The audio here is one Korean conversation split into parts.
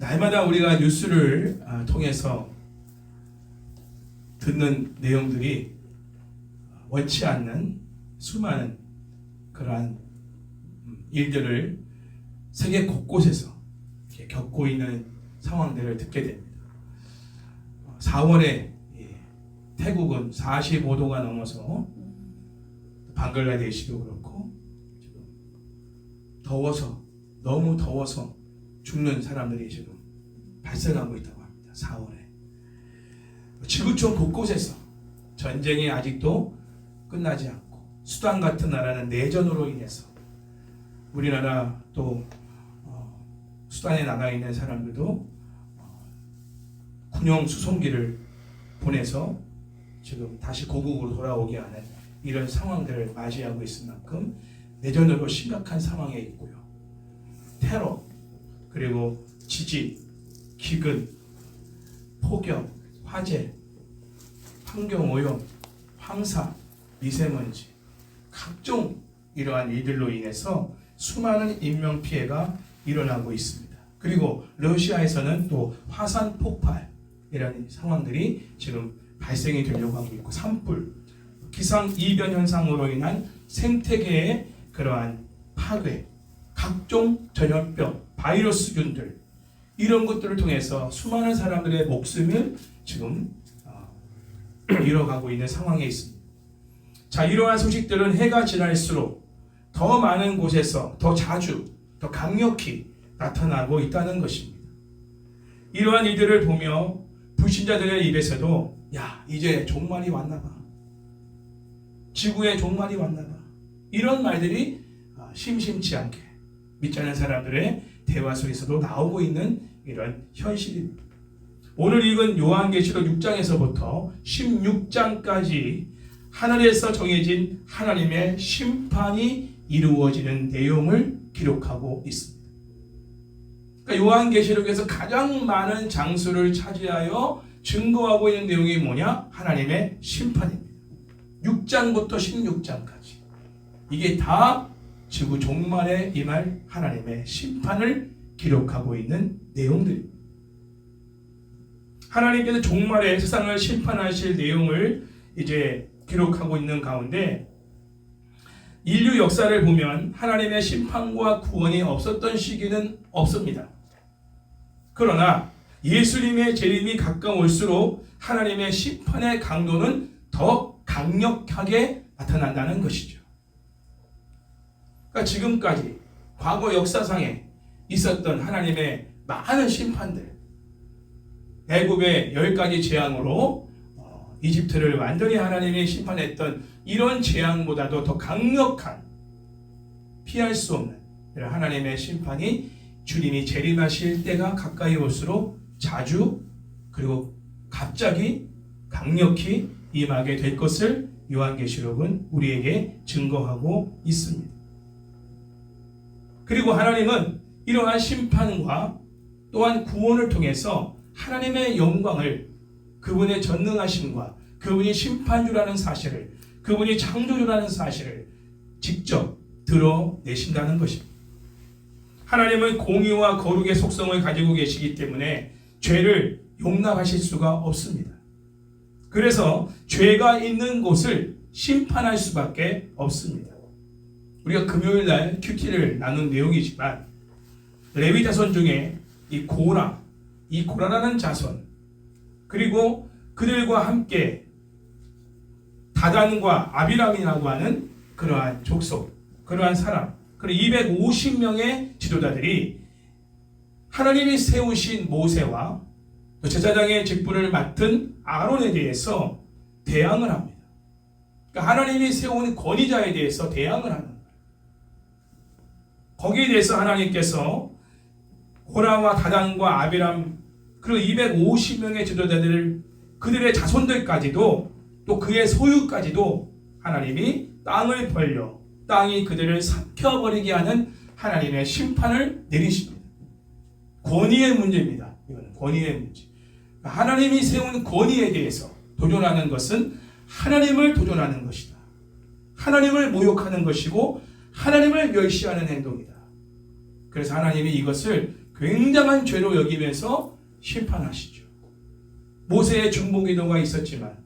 날마다 우리가 뉴스를 통해서 듣는 내용들이 원치 않는 수많은 그러한 일들을 세계 곳곳에서 이렇게 겪고 있는 상황들을 듣게 됩니다. 4월에 태국은 45도가 넘어서 방글라데시도 그렇고 지금 더워서 너무 더워서 죽는 사람들이 지금 발생하고 있다고 합니다. 4월에 지구촌 곳곳에서 전쟁이 아직도 끝나지 않고 수단 같은 나라는 내전으로 인해서 우리나라 또 수단에 나가 있는 사람들도 군용 수송기를 보내서 지금 다시 고국으로 돌아오게 하는 이런 상황들을 맞이하고 있을 만큼 내전으로 심각한 상황에 있고요. 테러, 그리고 지진, 기근, 폭염, 화재, 환경오염, 황사, 미세먼지, 각종 이러한 일들로 인해서 수많은 인명피해가 일어나고 있습니다. 그리고 러시아에서는 또 화산 폭발이라는 상황들이 지금 발생이 되려고 하고 있고, 산불, 기상이변 현상으로 인한 생태계의 그러한 파괴, 각종 전염병, 바이러스균들, 이런 것들을 통해서 수많은 사람들의 목숨을 지금 잃어가고 있는 상황에 있습니다. 자, 이러한 소식들은 해가 지날수록 더 많은 곳에서 더 자주, 더 강력히 나타나고 있다는 것입니다. 이러한 일들을 보며 불신자들의 입에서도 야, 이제 종말이 왔나 봐, 지구의 종말이 왔나 봐, 이런 말들이 심심치 않게 믿지 않는 사람들의 대화 속에서도 나오고 있는 이런 현실입니다. 오늘 읽은 요한계시록 6장에서부터 16장까지 하늘에서 정해진 하나님의 심판이 이루어지는 내용을 기록하고 있습니다. 그러니까 요한계시록에서 가장 많은 장수를 차지하여 증거하고 있는 내용이 뭐냐? 하나님의 심판입니다. 6장부터 16장까지 이게 다 지구 종말에 임할 하나님의 심판을 기록하고 있는 내용들입니다. 하나님께서 종말에 세상을 심판하실 내용을 이제 기록하고 있는 가운데, 인류 역사를 보면 하나님의 심판과 구원이 없었던 시기는 없습니다. 그러나 예수님의 재림이 가까울수록 하나님의 심판의 강도는 더 강력하게 나타난다는 것이죠. 그러니까 지금까지 과거 역사상에 있었던 하나님의 많은 심판들, 애굽의 10가지 재앙으로 이집트를 완전히 하나님이 심판했던 이런 재앙보다도 더 강력한, 피할 수 없는 하나님의 심판이 주님이 재림하실 때가 가까이 올수록 자주, 그리고 갑자기 강력히 임하게 될 것을 요한계시록은 우리에게 증거하고 있습니다. 그리고 하나님은 이러한 심판과 또한 구원을 통해서 하나님의 영광을, 그분의 전능하심과 그분이 심판주라는 사실을, 그분이 창조주라는 사실을 직접 드러내신다는 것입니다. 하나님은 공의와 거룩의 속성을 가지고 계시기 때문에 죄를 용납하실 수가 없습니다. 그래서 죄가 있는 곳을 심판할 수밖에 없습니다. 우리가 금요일날 큐티를 나눈 내용이지만, 레위 자손 중에 이 고라라는 자손, 그리고 그들과 함께 다단과 아비람이라고 하는 그러한 족속, 그러한 사람, 그리고 250명의 지도자들이 하나님이 세우신 모세와 또 제사장의 직분을 맡은 아론에 대해서 대항을 합니다. 그러니까 하나님이 세운 권위자에 대해서 대항을 하는 거예요. 거기에 대해서 하나님께서 고라와 다단과 아비람, 그리고 250명의 지도자들을, 그들의 자손들까지도, 또 그의 소유까지도 하나님이 땅을 벌려 땅이 그들을 삭혀버리게 하는 하나님의 심판을 내리십니다. 권위의 문제입니다. 이거는 권위의 문제. 하나님이 세운 권위에 대해서 도전하는 것은 하나님을 도전하는 것이다. 하나님을 모욕하는 것이고 하나님을 멸시하는 행동이다. 그래서 하나님이 이것을 굉장한 죄로 여기면서 심판하시죠. 모세의 중보기도가 있었지만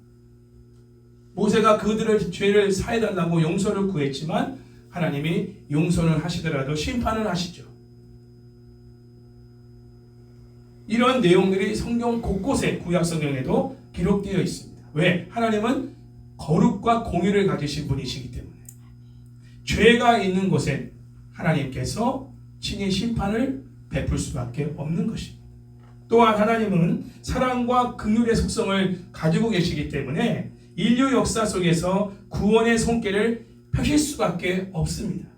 모세가 그들의 죄를 사해달라고 용서를 구했지만 하나님이 용서는 하시더라도 심판을 하시죠. 이런 내용들이 성경 곳곳에 구약 성경에도 기록되어 있습니다. 왜? 하나님은 거룩과 공의를 가지신 분이시기 때문에 죄가 있는 곳엔 하나님께서 친히 심판을 베풀 수밖에 없는 것입니다. 또한 하나님은 사랑과 긍휼의 속성을 가지고 계시기 때문에 인류 역사 속에서 구원의 손길을 펴실 수밖에 없습니다.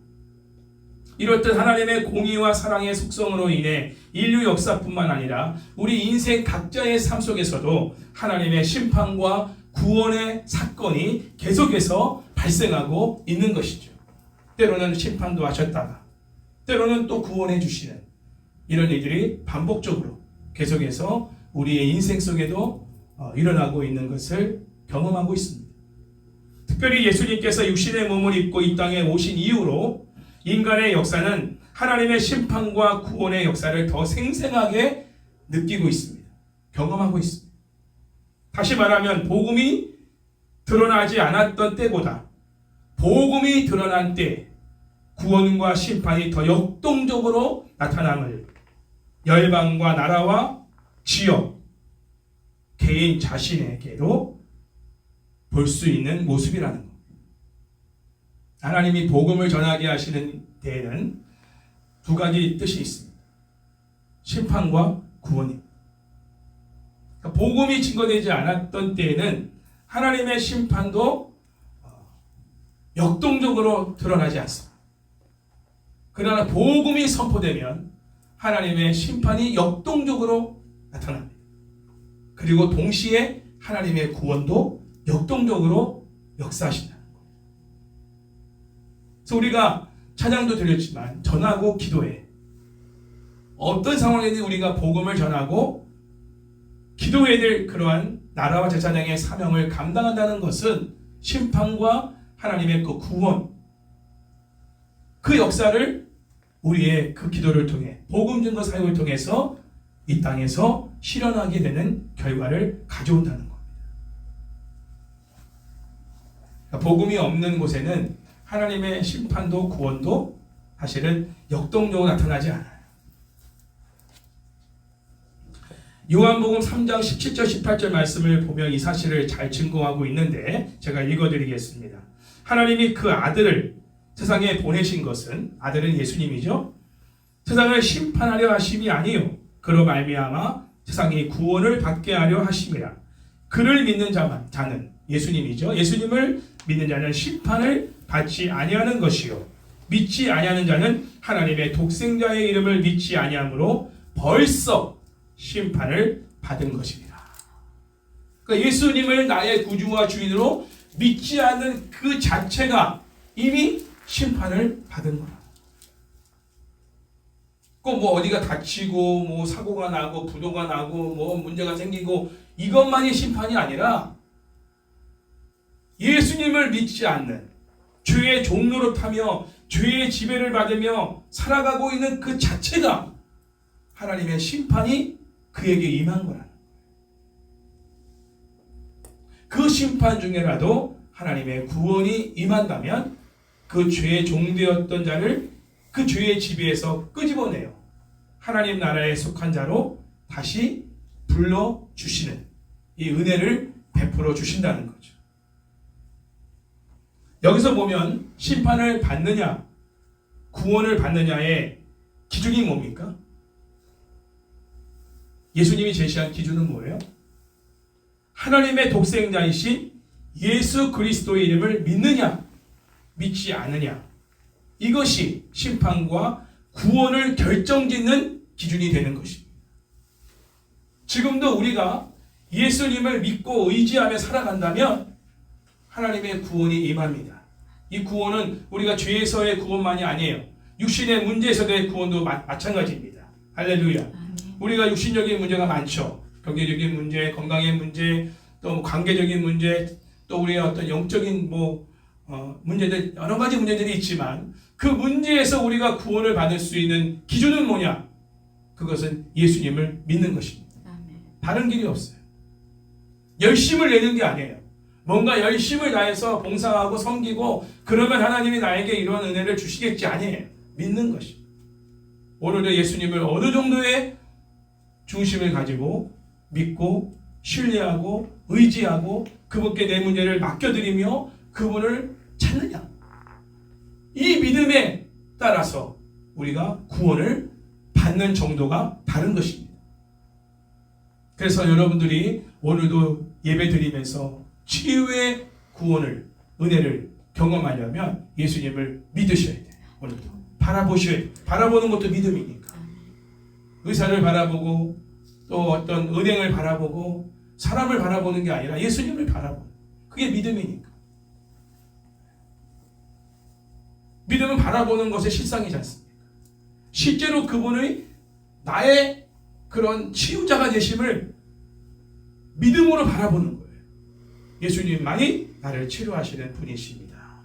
이렇듯 하나님의 공의와 사랑의 속성으로 인해 인류 역사뿐만 아니라 우리 인생 각자의 삶 속에서도 하나님의 심판과 구원의 사건이 계속해서 발생하고 있는 것이죠. 때로는 심판도 하셨다가 때로는 또 구원해 주시는 이런 일들이 반복적으로 계속해서 우리의 인생 속에도 일어나고 있는 것을 경험하고 있습니다. 특별히 예수님께서 육신의 몸을 입고 이 땅에 오신 이후로 인간의 역사는 하나님의 심판과 구원의 역사를 더 생생하게 느끼고 있습니다. 경험하고 있습니다. 다시 말하면 복음이 드러나지 않았던 때보다 복음이 드러난 때 구원과 심판이 더 역동적으로 나타남을 열방과 나라와 지역, 개인 자신에게도 볼 수 있는 모습이라는 것. 하나님이 복음을 전하게 하시는 데에는 두 가지 뜻이 있습니다. 심판과 구원입니다. 그러니까 복음이 증거되지 않았던 때에는 하나님의 심판도 역동적으로 드러나지 않습니다. 그러나 복음이 선포되면 하나님의 심판이 역동적으로 나타납니다. 그리고 동시에 하나님의 구원도 역동적으로 역사하신다는 거예요. 그래서 우리가 찬양도 드렸지만 전하고 기도해. 어떤 상황에든 우리가 복음을 전하고 기도해야 될 그러한 나라와 제사장의 사명을 감당한다는 것은 심판과 하나님의 그 구원, 그 역사를 우리의 그 기도를 통해 복음 증거 사역을 통해서 이 땅에서 실현하게 되는 결과를 가져온다는 겁니다. 그러니까 복음이 없는 곳에는 하나님의 심판도 구원도 사실은 역동적으로 나타나지 않아요. 요한복음 3장 17절 18절 말씀을 보면 이 사실을 잘 증거하고 있는데 제가 읽어드리겠습니다. 하나님이 그 아들을 세상에 보내신 것은, 아들은 예수님이죠, 세상을 심판하려 하심이 아니요 그로 말미암아 세상이 구원을 받게 하려 하심이라. 그를 믿는 자는 예수님이죠. 예수님을 믿는 자는 심판을 받지 아니하는 것이요 믿지 아니하는 자는 하나님의 독생자의 이름을 믿지 아니하므로 벌써 심판을 받은 것입니다. 그러니까 예수님을 나의 구주와 주인으로 믿지 않는 그 자체가 이미 심판을 받은 거라. 꼭 뭐 어디가 다치고 뭐 사고가 나고 부도가 나고 뭐 문제가 생기고 이것만이 심판이 아니라 예수님을 믿지 않는 죄의 종로로 타며 죄의 지배를 받으며 살아가고 있는 그 자체가 하나님의 심판이 그에게 임한 거라는 거예요. 그 심판 중에라도 하나님의 구원이 임한다면 그 죄의 종되었던 자를 그 죄의 지배에서 끄집어내요 하나님 나라에 속한 자로 다시 불러주시는 이 은혜를 베풀어 주신다는 거죠. 여기서 보면 심판을 받느냐 구원을 받느냐의 기준이 뭡니까? 예수님이 제시한 기준은 뭐예요? 하나님의 독생자이신 예수 그리스도의 이름을 믿느냐 믿지 않느냐, 이것이 심판과 구원을 결정짓는 기준이 되는 것입니다. 지금도 우리가 예수님을 믿고 의지하며 살아간다면 하나님의 구원이 임합니다. 이 구원은 우리가 죄에서의 구원만이 아니에요. 육신의 문제에서의 구원도 마찬가지입니다. 할렐루야. 우리가 육신적인 문제가 많죠. 경제적인 문제, 건강의 문제, 또 관계적인 문제, 또 우리의 어떤 영적인 문제들, 여러 가지 문제들이 있지만 그 문제에서 우리가 구원을 받을 수 있는 기준은 뭐냐? 그것은 예수님을 믿는 것입니다. 아멘. 다른 길이 없어요. 열심을 내는 게 아니에요. 뭔가 열심을 다해서 봉사하고 섬기고 그러면 하나님이 나에게 이런 은혜를 주시겠지 아니에요. 믿는 것입니다. 오늘도 예수님을 어느 정도의 중심을 가지고 믿고 신뢰하고 의지하고 그분께 내 문제를 맡겨드리며 그분을 찾느냐. 이 믿음에 따라서 우리가 구원을 받는 정도가 다른 것입니다. 그래서 여러분들이 오늘도 예배 드리면서 치유의 구원을, 은혜를 경험하려면 예수님을 믿으셔야 돼요. 오늘도 바라보셔야 돼요. 바라보는 것도 믿음이니까. 의사를 바라보고 또 어떤 은행을 바라보고 사람을 바라보는 게 아니라 예수님을 바라보는, 그게 믿음이니까. 믿음은 바라보는 것의 실상이지 않습니까? 실제로 그분의 나의 그런 치유자가 되심을 믿음으로 바라보는 거예요. 예수님만이 나를 치료하시는 분이십니다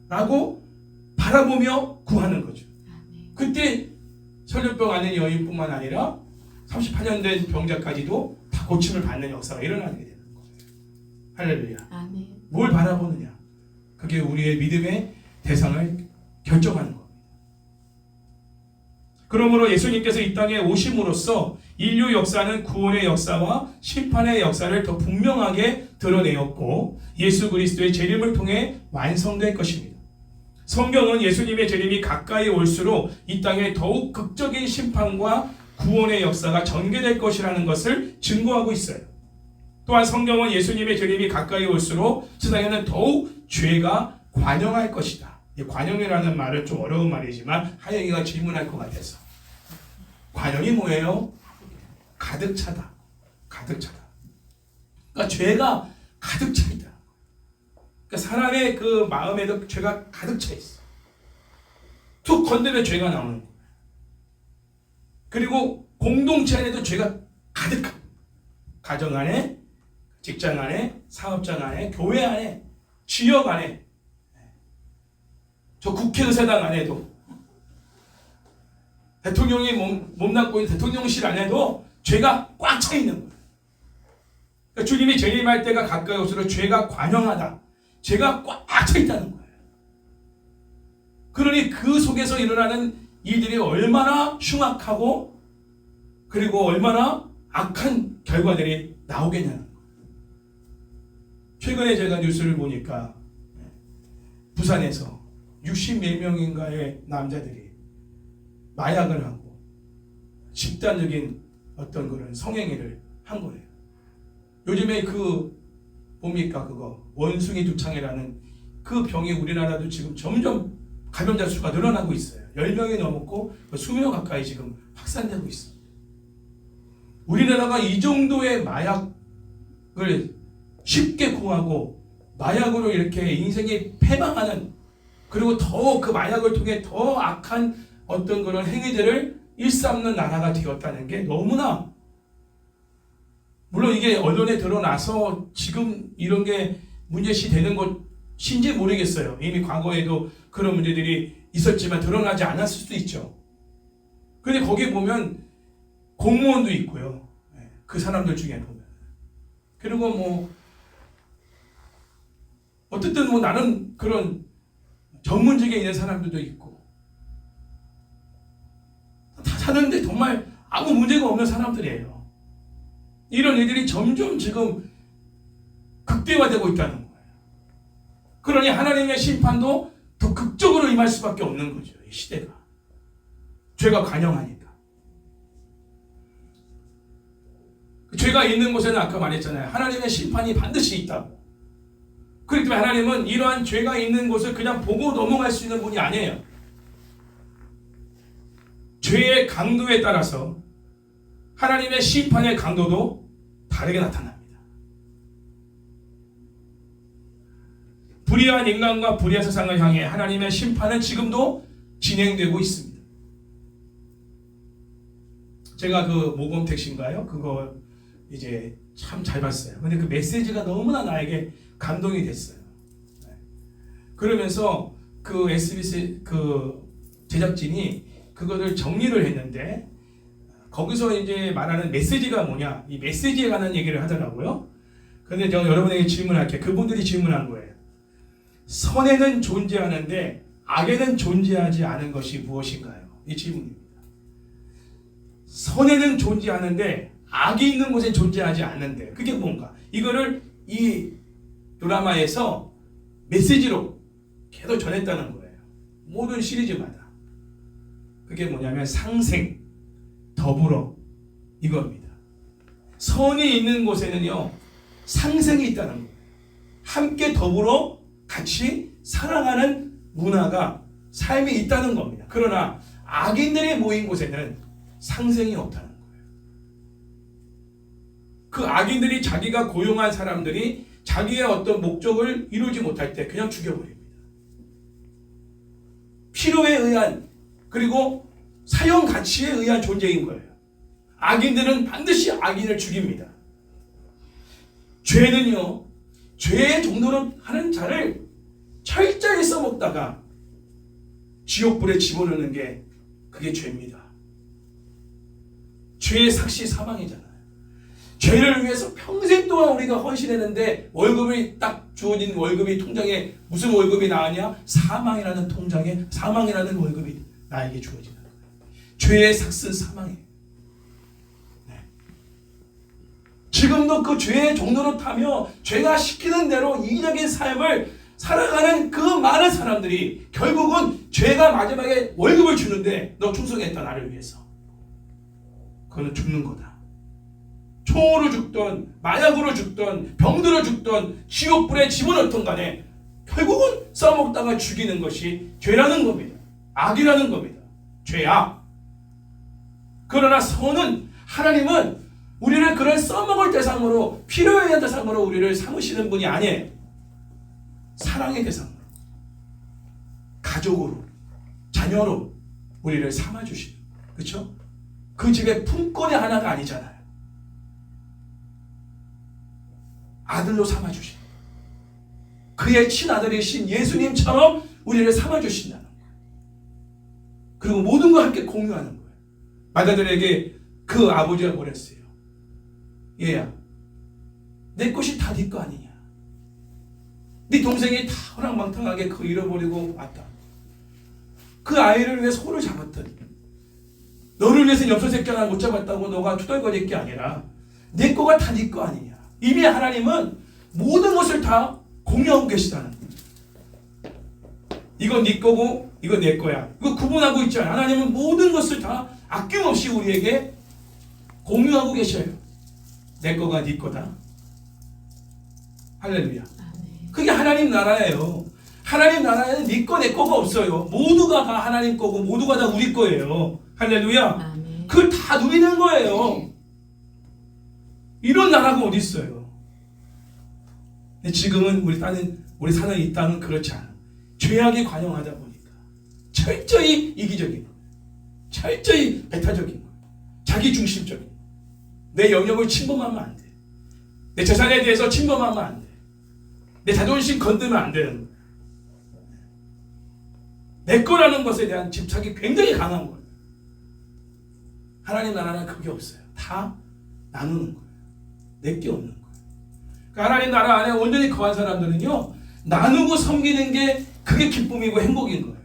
라고 바라보며 구하는 거죠. 그때 설련병 앓는 여인뿐만 아니라 38년 된 병자까지도 다 고침을 받는 역사가 일어나게 되는 거예요. 할렐루야. 아멘. 뭘 바라보느냐, 그게 우리의 믿음의 대상을 결정하는 겁니다. 그러므로 예수님께서 이 땅에 오심으로써 인류 역사는 구원의 역사와 심판의 역사를 더 분명하게 드러내었고 예수 그리스도의 재림을 통해 완성될 것입니다. 성경은 예수님의 재림이 가까이 올수록 이 땅에 더욱 극적인 심판과 구원의 역사가 전개될 것이라는 것을 증거하고 있어요. 또한 성경은 예수님의 재림이 가까이 올수록 세상에는 더욱 죄가 관영할 것이다. 이 관영이라는 말은 좀 어려운 말이지만 하영이가 질문할 것 같아서. 관영이 뭐예요? 가득 차다. 가득 차다. 그러니까 죄가 가득 차 있다. 그러니까 사람의 그 마음에도 죄가 가득 차 있어. 툭 건드면 죄가 나오는 거예요. 그리고 공동체 안에도 죄가 가득하고, 가정 안에, 직장 안에, 사업장 안에, 교회 안에, 지역 안에, 저 국회의사당 안에도, 대통령이 몸담고 있는 대통령실 안에도 죄가 꽉 차 있는 거예요. 그러니까 주님이 재림할 때가 가까이 올수록 죄가 관영하다. 죄가 꽉 차 있다는 거예요. 그러니 그 속에서 일어나는 일들이 얼마나 흉악하고 그리고 얼마나 악한 결과들이 나오겠냐는 거예요. 최근에 제가 뉴스를 보니까 부산에서 60몇 명인가의 남자들이 마약을 하고 집단적인 어떤 그런 성행위를 한 거예요. 요즘에 뭡니까 그거 원숭이 두창이라는 그 병이 우리나라도 지금 점점 감염자 수가 늘어나고 있어요. 10명이 넘었고 20명 가까이 지금 확산되고 있어요. 우리나라가 이 정도의 마약을 쉽게 구하고 마약으로 이렇게 인생이 패망하는, 그리고 더 그 마약을 통해 더 악한 어떤 그런 행위들을 일삼는 나라가 되었다는 게 너무나, 물론 이게 언론에 드러나서 지금 이런 게 문제시 되는 것인지 모르겠어요. 이미 과거에도 그런 문제들이 있었지만 드러나지 않았을 수도 있죠. 근데 거기 보면 공무원도 있고요. 그 사람들 중에 보면. 그리고 뭐 어쨌든 뭐 나는 그런 전문직에 있는 사람들도 있고 다 사는데 정말 아무 문제가 없는 사람들이에요. 이런 일들이 점점 지금 극대화되고 있다는 거예요. 그러니 하나님의 심판도 더 극적으로 임할 수밖에 없는 거죠. 이 시대가. 죄가 관영하니까. 죄가 있는 곳에는 아까 말했잖아요. 하나님의 심판이 반드시 있다고. 그렇기 때문에 하나님은 이러한 죄가 있는 곳을 그냥 보고 넘어갈 수 있는 분이 아니에요. 죄의 강도에 따라서 하나님의 심판의 강도도 다르게 나타납니다. 불의한 인간과 불의한 세상을 향해 하나님의 심판은 지금도 진행되고 있습니다. 제가 그 모범택시인가요? 그거 이제 참 잘 봤어요. 근데 그 메시지가 너무나 나에게 감동이 됐어요. 그러면서 그 SBS 그 제작진이 그거를 정리를 했는데 거기서 이제 말하는 메시지가 뭐냐? 이 메시지에 관한 얘기를 하더라고요. 근데 제가 여러분에게 질문할게요. 그분들이 질문한 거예요. 선에는 존재하는데 악에는 존재하지 않은 것이 무엇인가요? 이 질문입니다. 선에는 존재하는데 악이 있는 곳에 존재하지 않는데 그게 뭔가? 이거를 이 드라마에서 메시지로 계속 전했다는 거예요. 모든 시리즈마다. 그게 뭐냐면 상생, 더불어 이겁니다. 선이 있는 곳에는요 상생이 있다는 거예요. 함께 더불어 같이 사랑하는 문화가 삶이 있다는 겁니다. 그러나 악인들이 모인 곳에는 상생이 없다는 거예요. 그 악인들이 자기가 고용한 사람들이 자기의 어떤 목적을 이루지 못할 때 그냥 죽여버립니다. 필요에 의한 그리고 사형 가치에 의한 존재인 거예요. 악인들은 반드시 악인을 죽입니다. 죄는요, 죄의 종로로 하는 자를 철저히 써먹다가 지옥불에 집어넣는 게 그게 죄입니다. 죄의 삭시 사망이잖아요. 죄를 위해서 평생 동안 우리가 헌신했는데 월급이 딱 주어진 월급이 통장에 무슨 월급이 나왔냐? 사망이라는 통장에 사망이라는 월급이 나에게 주어지는 거예요. 죄의 삭슨 사망이에요. 네. 지금도 그 죄의 종로로 타며 죄가 시키는 대로 이기적인 삶을 살아가는 그 많은 사람들이 결국은 죄가 마지막에 월급을 주는데 너 충성했다 나를 위해서. 그거는 죽는 거다. 총으로 죽던 마약으로 죽던 병들어 죽던 지옥불에 집어넣던 간에 결국은 써먹다가 죽이는 것이 죄라는 겁니다. 악이라는 겁니다. 죄악. 그러나 선은 하나님은 우리를 그런 써먹을 대상으로 필요에 의한 대상으로 우리를 삼으시는 분이 아니에요. 사랑의 대상으로 가족으로 자녀로 우리를 삼아주시는 그렇죠? 그 집의 품권의 하나가 아니잖아요. 아들로 삼아주신 그의 친아들이신 예수님처럼 우리를 삼아주신다는 거예요. 그리고 모든 걸 함께 공유하는 거예요. 마다들에게 그 아버지가 뭐랬어요? 얘야 내 것이 다 네 거 아니냐. 네 동생이 다 허랑방탕하게 그거 잃어버리고 왔다. 그 아이를 위해 손을 잡았더니 너를 위해서 엽서새끼 하나 못 잡았다고 너가 투덜거릴 게 아니라 내 거가 다 네 거 아니냐. 이미 하나님은 모든 것을 다 공유하고 계시다는 거예요. 이건 네 거고 이건 내 거야. 이거 구분하고 있잖아요. 하나님은 모든 것을 다 아낌없이 우리에게 공유하고 계셔요. 내 거가 네 거다. 할렐루야. 그게 하나님 나라예요. 하나님 나라에는 네 거 내 거가 없어요. 모두가 다 하나님 거고 모두가 다 우리 거예요. 할렐루야. 그걸 다 누리는 거예요. 이런 나라가 어디 있어요? 근데 지금은 우리 사는 이 땅은 그렇지 않아. 죄악이 관영하다 보니까 철저히 이기적인 거예요. 철저히 배타적인 거예요. 자기 중심적인 거예요. 내 영역을 침범하면 안 돼. 내 재산에 대해서 침범하면 안 돼. 내 자존심 건드면 안 되는 거예요. 내 거라는 것에 대한 집착이 굉장히 강한 거예요. 하나님 나라는 그게 없어요. 다 나누는 거예요. 내게 없는 거예요. 그러니까 하나님 나라 안에 온전히 거한 사람들은요, 나누고 섬기는 게 그게 기쁨이고 행복인 거예요.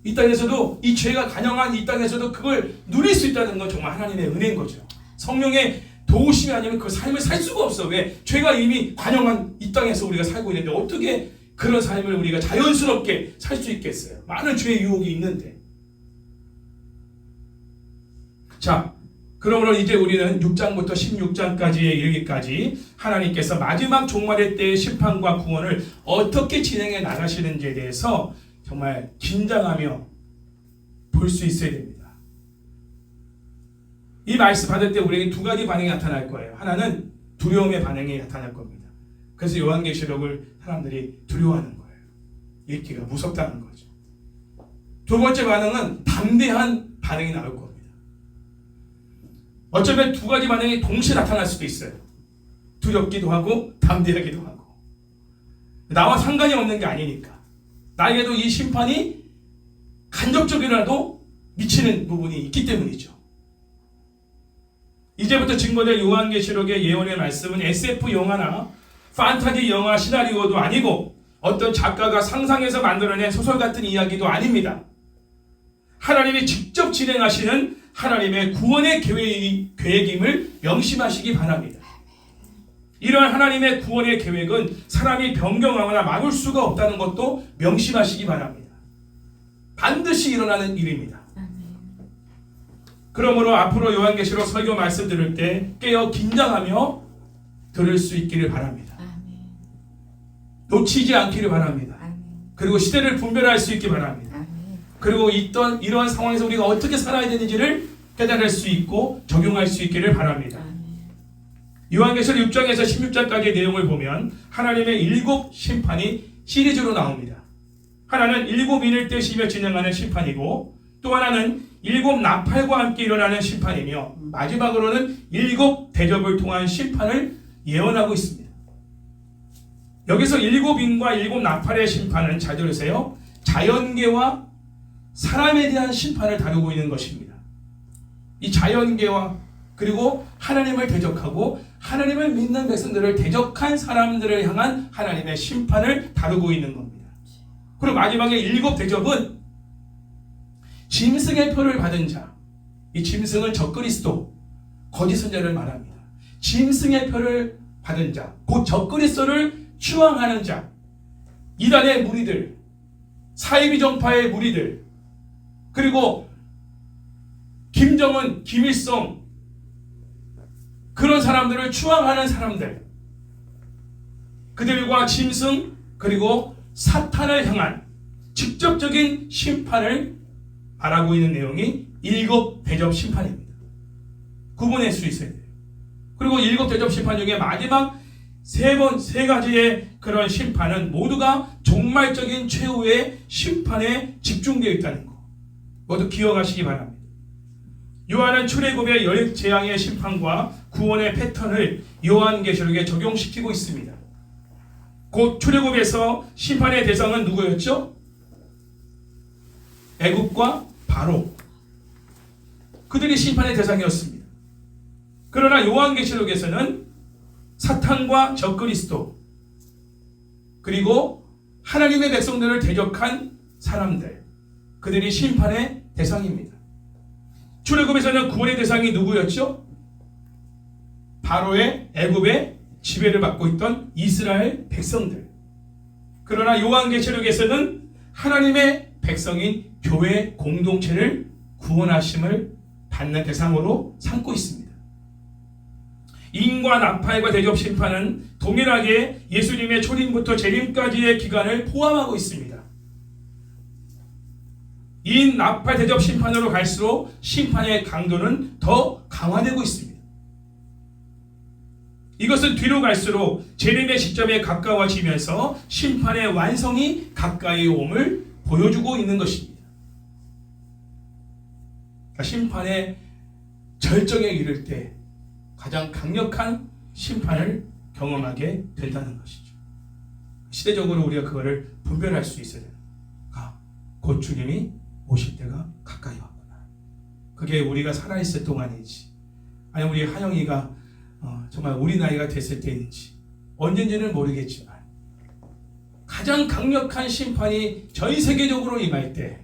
이 땅에서도 이 죄가 간영한 이 땅에서도 그걸 누릴 수 있다는 건 정말 하나님의 은혜인 거죠. 성령의 도우심이 아니면 그 삶을 살 수가 없어. 왜? 죄가 이미 관영한 이 땅에서 우리가 살고 있는데 어떻게 그런 삶을 우리가 자연스럽게 살 수 있겠어요? 많은 죄의 유혹이 있는데. 자, 그러므로 이제 우리는 6장부터 16장까지에 이르기까지 하나님께서 마지막 종말의 때의 심판과 구원을 어떻게 진행해 나가시는지에 대해서 정말 긴장하며 볼 수 있어야 됩니다. 이 말씀 받을 때 우리에게 두 가지 반응이 나타날 거예요. 하나는 두려움의 반응이 나타날 겁니다. 그래서 요한계시록을 사람들이 두려워하는 거예요. 읽기가 무섭다는 거죠. 두 번째 반응은 담대한 반응이 나올 겁니다. 어쩌면 두 가지 반응이 동시에 나타날 수도 있어요. 두렵기도 하고 담대하기도 하고. 나와 상관이 없는 게 아니니까. 나에게도 이 심판이 간접적이라도 미치는 부분이 있기 때문이죠. 이제부터 증거될 요한계시록의 예언의 말씀은 SF 영화나 판타지 영화 시나리오도 아니고 어떤 작가가 상상해서 만들어낸 소설 같은 이야기도 아닙니다. 하나님이 직접 진행하시는 하나님의 구원의 계획임을 명심하시기 바랍니다. 이러한 하나님의 구원의 계획은 사람이 변경하거나 막을 수가 없다는 것도 명심하시기 바랍니다. 반드시 일어나는 일입니다. 그러므로 앞으로 요한계시록 설교 말씀 들을 때 깨어 긴장하며 들을 수 있기를 바랍니다. 놓치지 않기를 바랍니다. 그리고 시대를 분별할 수 있기 바랍니다. 그리고 이러한 상황에서 우리가 어떻게 살아야 되는지를 깨달을 수 있고 적용할 수 있기를 바랍니다. 요한계시록 6장에서 16장까지의 내용을 보면 하나님의 7 심판이 시리즈로 나옵니다. 하나는 7인을 떼시며 진행하는 심판이고, 또 하나는 7 나팔과 함께 일어나는 심판이며, 마지막으로는 7 대접을 통한 심판을 예언하고 있습니다. 여기서 7인과 7 나팔의 심판은, 잘 들으세요, 자연계와 사람에 대한 심판을 다루고 있는 것입니다. 이 자연계와 그리고 하나님을 대적하고 하나님을 믿는 백성들을 대적한 사람들을 향한 하나님의 심판을 다루고 있는 겁니다. 그리고 마지막에 7 대접은 짐승의 표를 받은 자, 이 짐승은 적그리스도, 거짓 선자를 말합니다. 짐승의 표를 받은 자, 곧 적그리스도를 추앙하는 자, 이단의 무리들, 사이비 정파의 무리들, 그리고 김정은, 김일성, 그런 사람들을 추앙하는 사람들, 그들과 짐승 그리고 사탄을 향한 직접적인 심판을 말하고 있는 내용이 7 대접 심판입니다. 구분할 수 있어야 돼요. 그리고 7 대접 심판 중에 마지막 세 가지의 그런 심판은 모두가 종말적인 최후의 심판에 집중되어 있다는 거 모두 기억하시기 바랍니다. 요한은 출애굽의 열 재앙의 심판과 구원의 패턴을 요한계시록에 적용시키고 있습니다. 곧 출애굽에서 심판의 대상은 누구였죠? 애굽과 바로, 그들이 심판의 대상이었습니다. 그러나 요한계시록에서는 사탄과 적그리스도, 그리고 하나님의 백성들을 대적한 사람들, 그들이 심판의 대상입니다. 출애굽에서는 구원의 대상이 누구였죠? 바로의 애굽의 지배를 받고 있던 이스라엘 백성들. 그러나 요한계시록에서는 하나님의 백성인 교회 공동체를 구원하심을 받는 대상으로 삼고 있습니다. 인과 나팔과 대접 심판은 동일하게 예수님의 초림부터 재림까지의 기간을 포함하고 있습니다. 인, 나팔, 대접 심판으로 갈수록 심판의 강도는 더 강화되고 있습니다. 이것은 뒤로 갈수록 재림의 시점에 가까워지면서 심판의 완성이 가까이 옴을 보여주고 있는 것입니다. 심판의 절정에 이를 때 가장 강력한 심판을 경험하게 된다는 것이죠. 시대적으로 우리가 그거를 분별할 수 있어야 돼요. 곧 주님이 오실 때가 가까이 왔구나. 그게 우리가 살아있을 동안인지, 아니면 우리 하영이가 정말 우리 나이가 됐을 때인지 언젠지는 모르겠지만 가장 강력한 심판이 전 세계적으로 임할 때,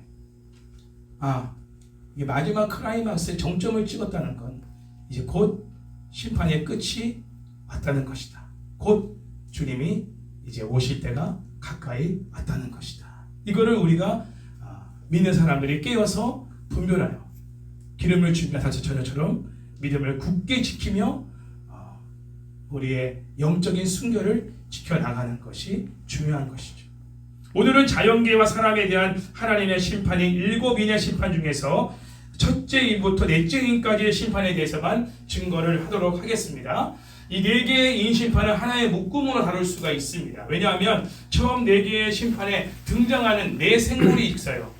이게 마지막 클라이막스의 정점을 찍었다는 건 이제 곧 심판의 끝이 왔다는 것이다. 곧 주님이 이제 오실 때가 가까이 왔다는 것이다. 이거를 우리가 믿는 사람들이 깨어서 분별하여 기름을 준비한 사처녀처럼 믿음을 굳게 지키며 우리의 영적인 순결을 지켜나가는 것이 중요한 것이죠. 오늘은 자연계와 사람에 대한 하나님의 심판인 7인의 심판 중에서 첫째 인부터 넷째 인까지의 심판에 대해서만 증거를 하도록 하겠습니다. 이 4개의 인 심판은 하나의 묶음으로 다룰 수가 있습니다. 왜냐하면 처음 4개의 심판에 등장하는 4 생물이 있어요.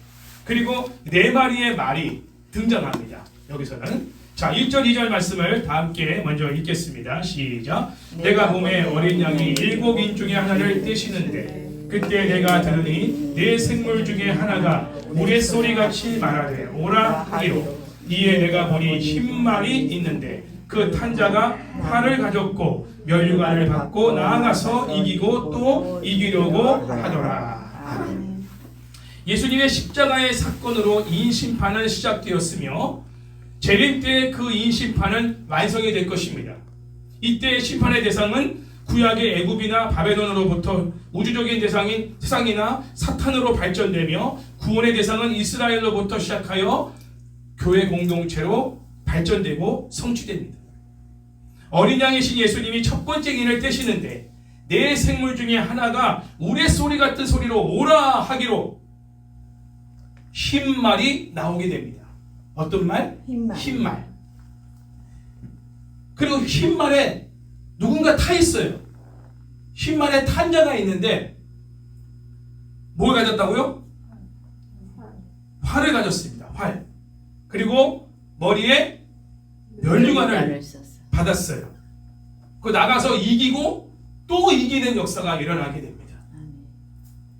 그리고 4마리의 말이 등장합니다. 여기서는 자, 1절 2절 말씀을 다 함께 먼저 읽겠습니다. 시작. 내가 봄에 어린 양이 7인 중에 하나를 떼시는데 그때 내가 들으니 4 생물 중에 하나가 우레소리같이 말하되 오라 하기로 이에 내가 보니 흰 말이 있는데 그 탄자가 활을 가졌고 면류관을 받고 나아가서 이기고 또 이기려고 하더라. 예수님의 십자가의 사건으로 인심판은 시작되었으며 재림 때 그 인심판은 완성이 될 것입니다. 이때 심판의 대상은 구약의 애굽이나 바벨론으로부터 우주적인 대상인 세상이나 사탄으로 발전되며 구원의 대상은 이스라엘로부터 시작하여 교회 공동체로 발전되고 성취됩니다. 어린 양이신 예수님이 첫 번째 인을 떼시는데 네 생물 중에 하나가 우레소리 같은 소리로 오라 하기로 흰말이 나오게 됩니다. 어떤 말? 흰말. 그리고 흰말에 누군가 타 있어요. 흰말에 탄 자가 있는데 뭘 가졌다고요? 활을 가졌습니다. 활. 그리고 머리에 면류관을 받았어요. 그 나가서 이기고 또 이기는 역사가 일어나게 됩니다.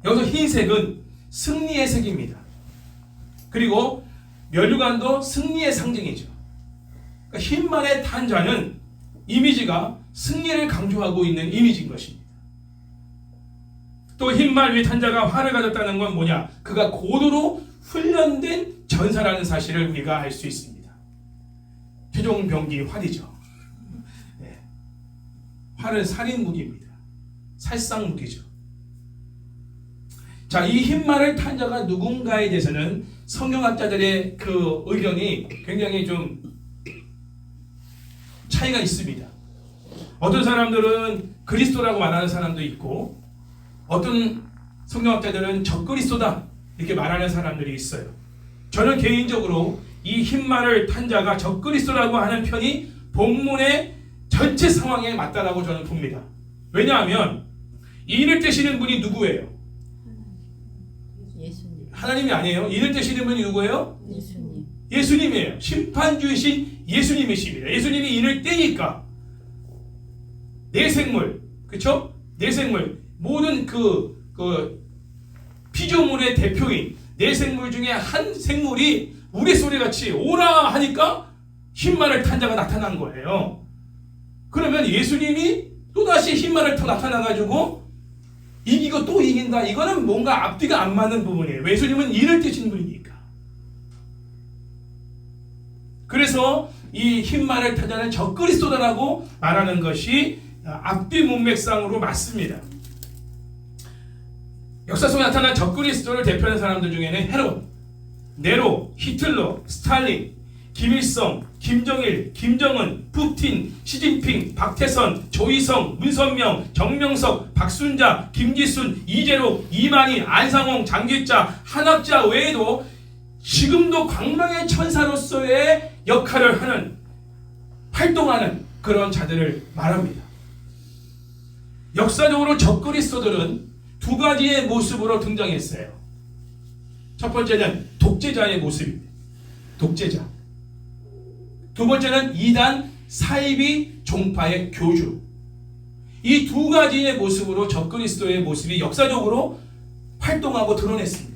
여기서 흰색은 승리의 색입니다. 그리고 면류관도 승리의 상징이죠. 그러니까 흰말에 탄 자는 이미지가 승리를 강조하고 있는 이미지인 것입니다. 또 흰말 위에 탄 자가 활을 가졌다는 건 뭐냐? 그가 고도로 훈련된 전사라는 사실을 우리가 알 수 있습니다. 최종 병기 활이죠. 네. 활은 살인 무기입니다. 살상 무기죠. 자, 이 흰말을 탄 자가 누군가에 대해서는 성경학자들의 그 의견이 굉장히 좀 차이가 있습니다. 어떤 사람들은 그리스도라고 말하는 사람도 있고 어떤 성경학자들은 적그리스도다 이렇게 말하는 사람들이 있어요. 저는 개인적으로 이 흰말을 탄 자가 적그리스도라고 하는 편이 본문의 전체 상황에 맞다라고 저는 봅니다. 왜냐하면 이를 떼시는 분이 누구예요? 예수님. 하나님이 아니에요. 이를 떼시는 분이 누구예요? 예수님. 예수님이에요. 심판주이신 예수님이십니다. 예수님이 이를 떼니까 내 생물, 그렇죠? 내 생물 모든 그 피조물의 대표인 내 생물 중에 한 생물이 우레소리같이 오라 하니까 흰말을 탄 자가 나타난 거예요. 그러면 예수님이 또다시 흰말을 타 나타나가지고 이기고 또 이긴다. 이거는 뭔가 앞뒤가 안 맞는 부분이에요. 예수님은 이를 떼신 분이니까. 그래서 이 흰말을 탄 자는 적그리스도다라고 말하는 것이 앞뒤 문맥상으로 맞습니다. 역사 속에 나타난 적그리스도를 대표하는 사람들 중에는 헤롯, 네로, 히틀러, 스탈린, 김일성, 김정일, 김정은, 푸틴, 시진핑, 박태선, 조희성, 문선명, 정명석, 박순자, 김기순, 이재록, 이만희, 안상홍, 장기자, 한학자 외에도 지금도 광명의 천사로서의 역할을 하는 활동하는 그런 자들을 말합니다. 역사적으로 적그리스도들은 두 가지의 모습으로 등장했어요. 첫 번째는 독재자의 모습입니다. 독재자. 두 번째는 이단 사이비 종파의 교주. 이 두 가지의 모습으로 적그리스도의 모습이 역사적으로 활동하고 드러냈습니다.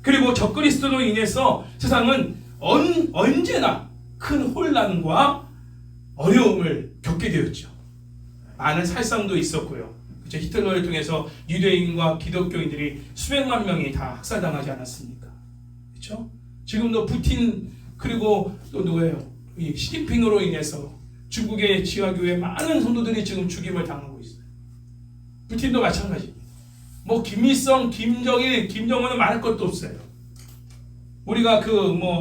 그리고 적그리스도로 인해서 세상은 언제나 큰 혼란과 어려움을 겪게 되었죠. 많은 살상도 있었고요. 그렇죠? 히틀러를 통해서 유대인과 기독교인들이 수백만 명이 다 학살당하지 않았습니까? 그렇죠? 지금도 푸틴 그리고 또 누구예요? 이 시진핑으로 인해서 중국의 지하교회 많은 성도들이 지금 죽임을 당하고 있어요. 푸틴도 마찬가지입니다. 뭐 김일성, 김정일, 김정은은 말할 것도 없어요. 우리가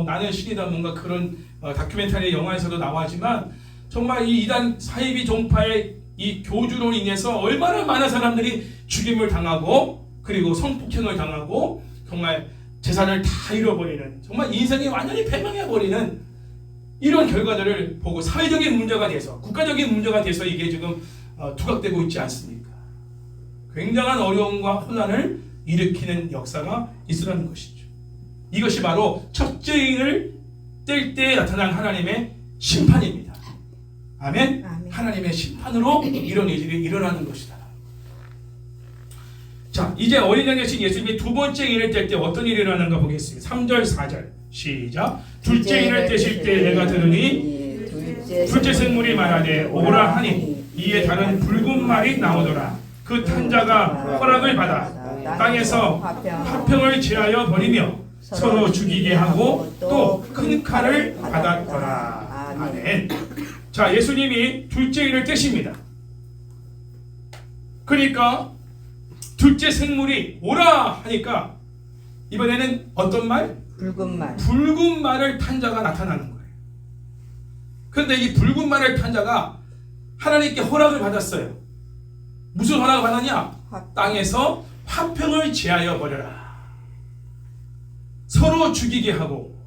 나는 신이다 뭔가 그런 다큐멘터리 영화에서도 나와지만 정말 이 이단 사이비 종파의 이 교주로 인해서 얼마나 많은 사람들이 죽임을 당하고 그리고 성폭행을 당하고 정말 재산을 다 잃어버리는 정말 인생이 완전히 패망해버리는 이런 결과들을 보고 사회적인 문제가 돼서 국가적인 문제가 돼서 이게 지금 두각되고 있지 않습니까? 굉장한 어려움과 혼란을 일으키는 역사가 있으라는 것이죠. 이것이 바로 첫째인을 뗄 때 나타난 하나님의 심판입니다. 아멘? 아멘. 하나님의 심판으로 이런 일이 일어나는 것이다. 자, 이제 어린 양 되신 예수님이 두 번째 인을 뗄 때 어떤 일이 일어나는가 보겠습니다. 3절, 4절 시작. 둘째 인을 떼실 때 내가 들으니 둘째 생물이 말하되 오라 하니 이에 다른 붉은 말이 나오더라. 그 탄자가 허락을 받아 땅에서 화평을 제하여 버리며 서로 죽이게 하고 또 큰 칼을 받았더라. 아멘. 자, 예수님이 둘째 인을 떼십니다. 그러니까 둘째 생물이 오라 하니까 이번에는 어떤 말? 붉은 말. 붉은 말을 탄 자가 나타나는 거예요. 그런데 이 붉은 말을 탄 자가 하나님께 허락을 받았어요. 무슨 허락을 받았냐? 땅에서 화평을 제하여 버려라. 서로 죽이게 하고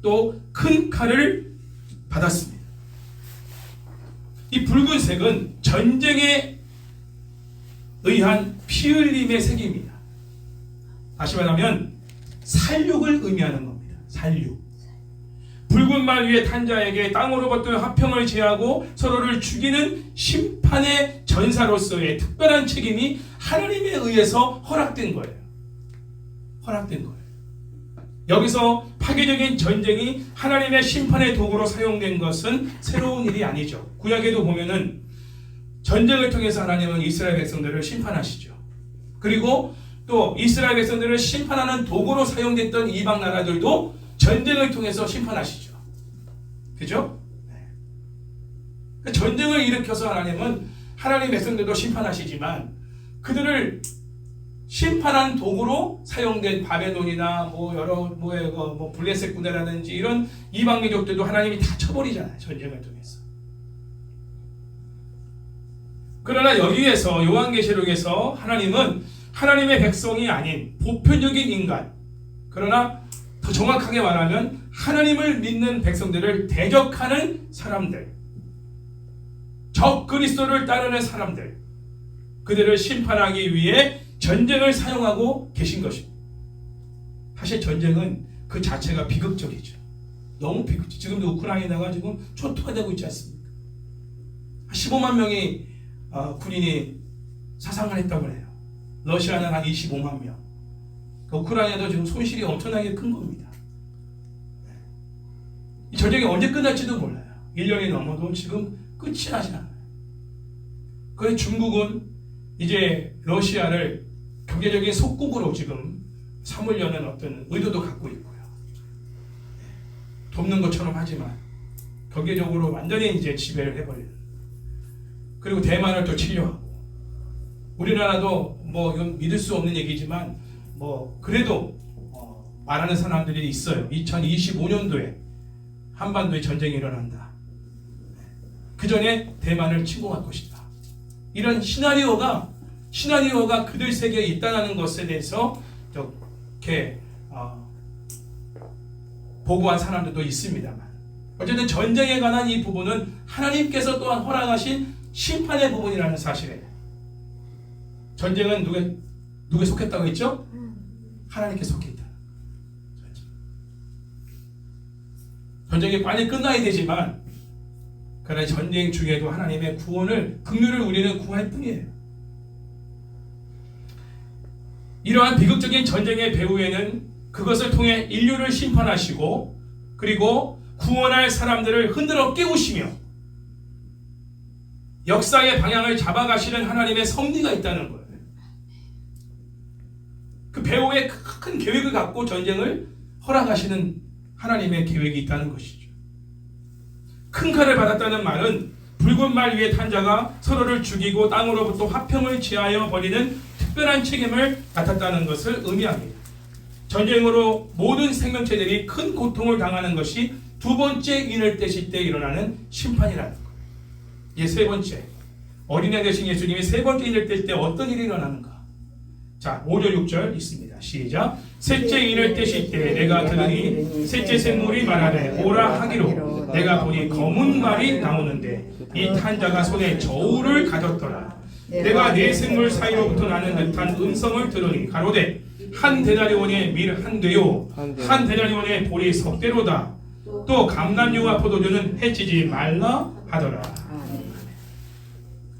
또 큰 칼을 받았습니다. 이 붉은색은 전쟁에 의한 피 흘림의 색입니다. 다시 말하면 살육을 의미하는 겁니다. 살육. 붉은 말 위에 탄 자에게 땅으로부터 화평을 제하고 서로를 죽이는 심판의 전사로서의 특별한 책임이 하나님에 의해서 허락된 거예요. 허락된 거예요. 여기서 파괴적인 전쟁이 하나님의 심판의 도구로 사용된 것은 새로운 일이 아니죠. 구약에도 보면은 전쟁을 통해서 하나님은 이스라엘 백성들을 심판하시죠. 그리고 또 이스라엘 백성들을 심판하는 도구로 사용됐던 이방 나라들도 전쟁을 통해서 심판하시죠. 그죠? 네. 전쟁을 일으켜서 하나님은 하나님의 백성들도 심판하시지만 그들을 심판한 도구로 사용된 바벨론이나 뭐 여러 뭐 블레셋 군대라든지 이런 이방 민족들도 하나님이 다 쳐버리잖아요. 전쟁을 통해서. 그러나 여기에서 요한계시록에서 하나님은 하나님의 백성이 아닌 보편적인 인간, 그러나 더 정확하게 말하면 하나님을 믿는 백성들을 대적하는 사람들, 적 그리스도를 따르는 사람들, 그들을 심판하기 위해 전쟁을 사용하고 계신 것입니다. 사실 전쟁은 그 자체가 비극적이죠. 너무 비극적. 지금도 우크라이나가 지금 초토화 되고 있지 않습니까? 15만 명이 군인이 사상을 했다고 해요. 러시아는 한 25만 명. 우크라이나도 지금 손실이 엄청나게 큰 겁니다. 이 전쟁이 언제 끝날지도 몰라요. 1년이 넘어도 지금 끝이 나지 않아요. 그래서 중국은 이제 러시아를 경제적인 속국으로 지금 삼으려는 어떤 의도도 갖고 있고요. 돕는 것처럼 하지만 경제적으로 완전히 이제 지배를 해버리는. 그리고 대만을 또 치려 하고. 우리나라도 뭐 이건 믿을 수 없는 얘기지만 뭐 그래도 말하는 사람들이 있어요. 2025년도에 한반도에 전쟁이 일어난다. 그 전에 대만을 침공할 것이다. 이런 시나리오가 그들 세계에 있다는 것에 대해서 이렇게 보고한 사람들도 있습니다만, 어쨌든 전쟁에 관한 이 부분은 하나님께서 또한 허락하신 심판의 부분이라는 사실에, 전쟁은 누구에 속했다고 했죠? 하나님께 속해 있다. 전쟁이 빨리 끝나야 되지만, 그러나 전쟁 중에도 하나님의 구원을, 긍휼을 우리는 구할 뿐이에요. 이러한 비극적인 전쟁의 배후에는 그것을 통해 인류를 심판하시고 그리고 구원할 사람들을 흔들어 깨우시며 역사의 방향을 잡아가시는 하나님의 섭리가 있다는 거예요. 그 배후에 큰 계획을 갖고 전쟁을 허락하시는 하나님의 계획이 있다는 것이죠. 큰 칼을 받았다는 말은 붉은 말 위에 탄 자가 서로를 죽이고 땅으로부터 화평을 제하여 버리는 특별한 책임을 맡았다는 것을 의미합니다. 전쟁으로 모든 생명체들이 큰 고통을 당하는 것이 두 번째 인을 떼실 때 일어나는 심판이라는 것. 이게 세 번째. 어린애 되신 예수님이 세 번째 인을 뗄 때 어떤 일이 일어나는가? 자, 5절 6절 있습니다. 시작. 셋째 인을 떼실 때 내가 들으니 셋째 생물이 말하되 오라 하기로 내가 보니 검은 말이 나오는데 이 탄 자가 손에 저울을 가졌더라. 내가 네 생물 사이로부터 나는 듯한 음성을 들으니 가로되 한 데나리온의 밀 한 되요 한 데나리온의 보리 석 대로다. 또 감람류와 포도주는 해치지 말라 하더라.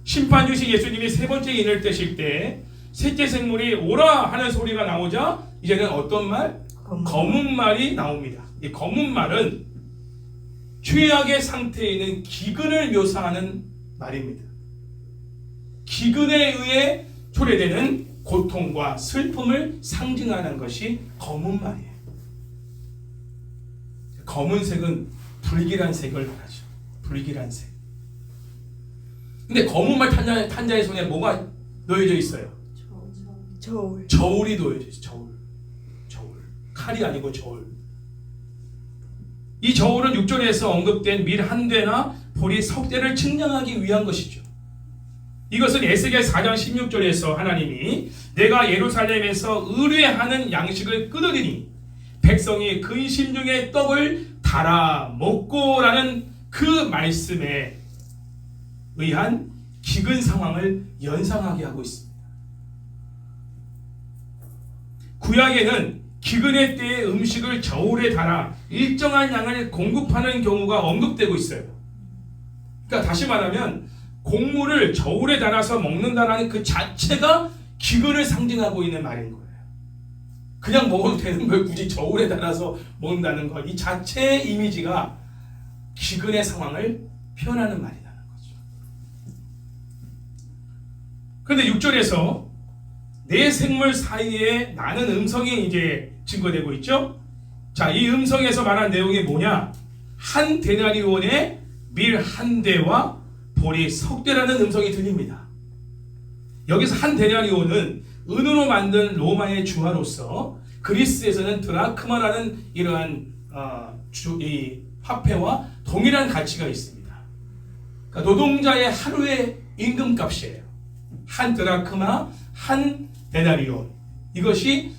심판 주신 예수님이 세 번째 인을 떼실 때 셋째 생물이 오라 하는 소리가 나오자 이제는 어떤 말? 검은 말이 나옵니다. 이 검은 말은 최악의 상태에 있는 기근을 묘사하는 말입니다. 기근에 의해 초래되는 고통과 슬픔을 상징하는 것이 검은 말이에요. 검은색은 불길한 색을 말하죠. 불길한 색. 근데 검은 말 탄자의 손에 뭐가 놓여져 있어요? 저울이 놓여져 있어요. 저울. 칼이 아니고 저울. 이 저울은 6절에서 언급된 밀 한 대나 보리 석 대를 측량하기 위한 것이죠. 이것은 에스겔 4장 16절에서 하나님이 내가 예루살렘에서 의뢰하는 양식을 끊으리니 백성이 근심 중에 떡을 달아 먹고라는 그 말씀에 의한 기근 상황을 연상하게 하고 있습니다. 구약에는 기근의 때에 음식을 저울에 달아 일정한 양을 공급하는 경우가 언급되고 있어요. 그러니까 다시 말하면 곡물을 저울에 달아서 먹는다는 그 자체가 기근을 상징하고 있는 말인 거예요. 그냥 먹어도 되는 걸 굳이 저울에 달아서 먹는다는 것, 이 자체의 이미지가 기근의 상황을 표현하는 말이라는 거죠. 그런데 6절에서 내 생물 사이에 나는 음성이 이제 증거되고 있죠. 자, 이 음성에서 말한 내용이 뭐냐? 한 데나리온의 밀 한 대와 보리 석 대라는 음성이 들립니다. 여기서 한 데나리온은 은으로 만든 로마의 주화로서 그리스에서는 드라크마라는 이러한 이 화폐와 동일한 가치가 있습니다. 그러니까 노동자의 하루의 임금값이에요. 한 드라크마, 한 데나리온. 이것이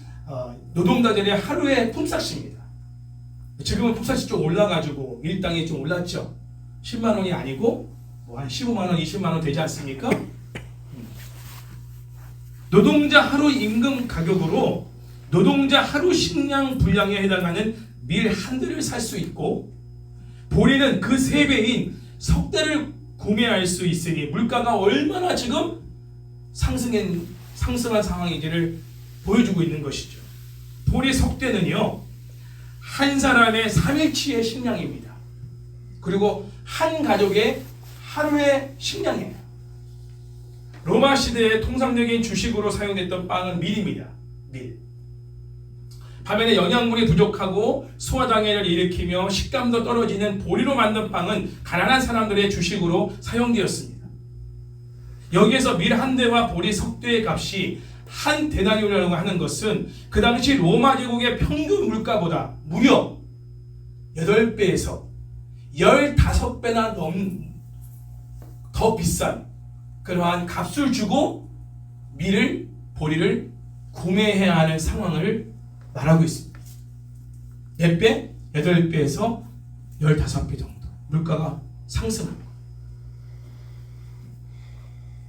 노동자들의 하루의 품삯입니다. 지금은 품삯이 좀 올라가지고 일당이 좀 올랐죠. 10만 원이 아니고 뭐 한 15만 원, 20만 원 되지 않습니까? 노동자 하루 임금 가격으로 노동자 하루 식량 분량에 해당하는 밀 한 대를 살 수 있고 보리는 그 3배인 석 대를 구매할 수 있으니 물가가 얼마나 지금 상승한 상황인지를 보여주고 있는 것이죠. 보리 석 대는요, 한 사람의 3일치의 식량입니다. 그리고 한 가족의 하루의 식량이에요. 로마 시대의 통상적인 주식으로 사용됐던 빵은 밀입니다. 밀. 반면에 영양분이 부족하고 소화장애를 일으키며 식감도 떨어지는 보리로 만든 빵은 가난한 사람들의 주식으로 사용되었습니다. 여기에서 밀 한 대와 보리 석 대의 값이 한 데나리온이라고 하는 것은 그 당시 로마 제국의 평균 물가보다 무려 8배에서 15배나 더 비싼 그러한 값을 주고 밀을, 보리를 구매해야 하는 상황을 말하고 있습니다. 몇 배? 8배에서 15배 정도 물가가 상승합니다.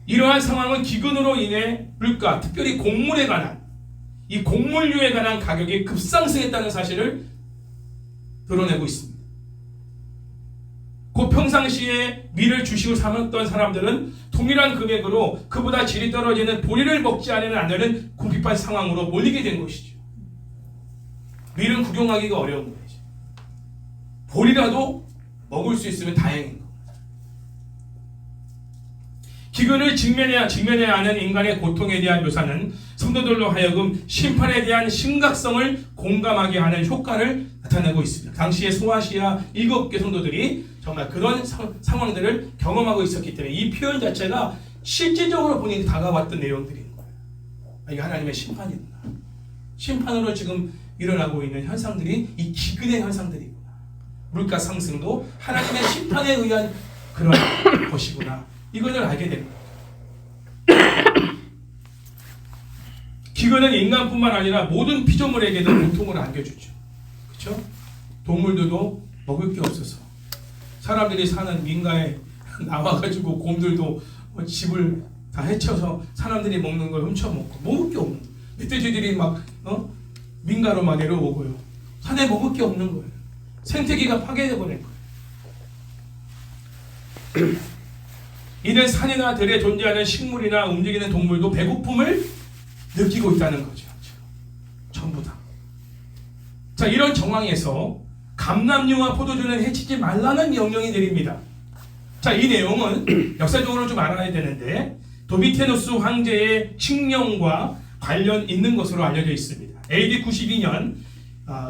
이러한 상황은 기근으로 인해 물가, 특별히 곡물에 관한 이 곡물류에 관한 가격이 급상승했다는 사실을 드러내고 있습니다. 그 평상시에 밀을 주식으로 삼았던 사람들은 동일한 금액으로 그보다 질이 떨어지는 보리를 먹지 않으면 안 되는 궁핍한 상황으로 몰리게 된 것이죠. 밀은 구경하기가 어려운 거죠. 보리라도 먹을 수 있으면 다행인 겁니다. 기근을 직면해야 하는 인간의 고통에 대한 묘사는 성도들로 하여금 심판에 대한 심각성을 공감하게 하는 효과를 나타내고 있습니다. 당시의 소아시아 7개 성도들이 정말 그런 상황들을 경험하고 있었기 때문에 이 표현 자체가 실질적으로 본인이 다가왔던 내용들인 거예요. 이게 하나님의 심판이구나. 심판으로 지금 일어나고 있는 현상들이 이 기근의 현상들이구나. 물가 상승도 하나님의 심판에 의한 그런 것이구나. 이것을 알게 되는 거예요. 기근은 인간뿐만 아니라 모든 피조물에게도 고통을 안겨주죠. 그렇죠? 동물들도 먹을 게 없어서 사람들이 사는 민가에 나와가지고 곰들도 집을 다 해쳐서 사람들이 먹는 걸 훔쳐먹고 먹을 게 없는 거예요. 멧돼지들이 막 민가로 막 내려오고요. 산에 먹을 게 없는 거예요. 생태계가 파괴돼 버린 거예요. 이는 산이나 들에 존재하는 식물이나 움직이는 동물도 배고픔을 느끼고 있다는 거죠. 전부 다. 자, 이런 정황에서 감람류와 포도주는 해치지 말라는 명령이 내립니다. 자, 이 내용은 역사적으로 좀 알아야 되는데 도미티아누스 황제의 칙령과 관련 있는 것으로 알려져 있습니다. AD 92년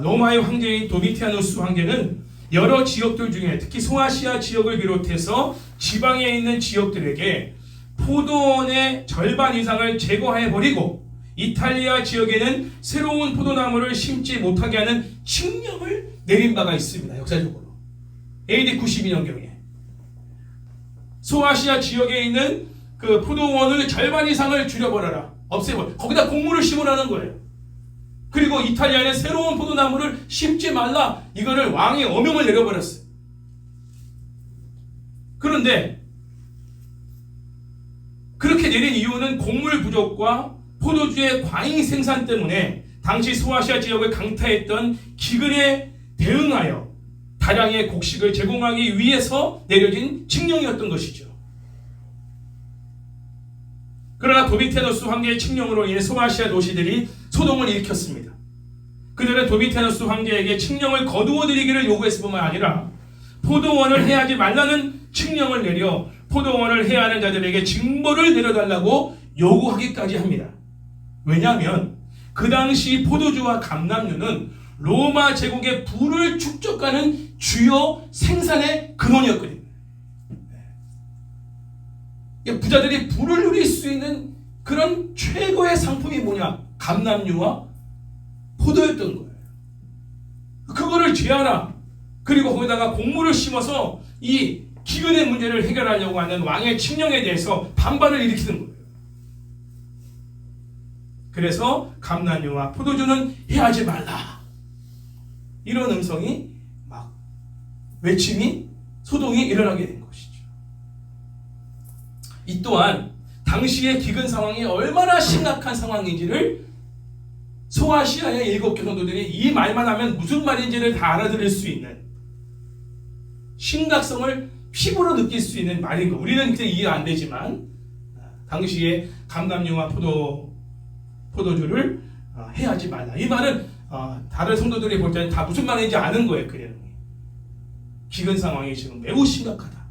로마의 황제인 도미티아누스 황제는 여러 지역들 중에 특히 소아시아 지역을 비롯해서 지방에 있는 지역들에게 포도원의 절반 이상을 제거해버리고 이탈리아 지역에는 새로운 포도나무를 심지 못하게 하는 칙령을 내린 바가 있습니다. 역사적으로 AD 92년경에 소아시아 지역에 있는 그 포도원을 절반 이상을 줄여버려라, 없애버려, 거기다 곡물을 심으라는 거예요. 그리고 이탈리아에 새로운 포도나무를 심지 말라, 이거를 왕의 어명을 내려버렸어요. 그런데 그렇게 내린 이유는 곡물 부족과 포도주의 과잉 생산 때문에 당시 소아시아 지역을 강타했던 기근에 대응하여 다량의 곡식을 제공하기 위해서 내려진 칙령이었던 것이죠. 그러나 도미티아누스 황제의 칙령으로 인해 소아시아 도시들이 소동을 일으켰습니다. 그들은 도미티아누스 황제에게 칙령을 거두어들이기를 요구했을 뿐만 아니라 포도원을 해하지 말라는 칙령을 내려 포도원을 해하는 자들에게 징벌을 내려달라고 요구하기까지 합니다. 왜냐하면 그 당시 포도주와 감람류는 로마 제국의 부를 축적하는 주요 생산의 근원이었거든요. 부자들이 부를 누릴 수 있는 그런 최고의 상품이 뭐냐? 감람류와 포도였던 거예요. 그거를 제하라. 그리고 거기다가 곡물을 심어서 이 기근의 문제를 해결하려고 하는 왕의 칙령에 대해서 반발을 일으키는 거예요. 그래서 감람류와 포도주는 해하지 말라, 이런 음성이 막 외침이, 소동이 일어나게 된 것이죠. 이 또한 당시의 기근 상황이 얼마나 심각한 상황인지를 소아시아의 일곱 교성도들이 이 말만 하면 무슨 말인지를 다 알아들을 수 있는 심각성을 피부로 느낄 수 있는 말인 거. 우리는 그때 이해 안 되지만 당시에 감람류와 포도주를 해하지 말라, 이 말은 다른 성도들이 볼 때는 다 무슨 말인지 아는 거예요. 그래요. 기근 상황이 지금 매우 심각하다.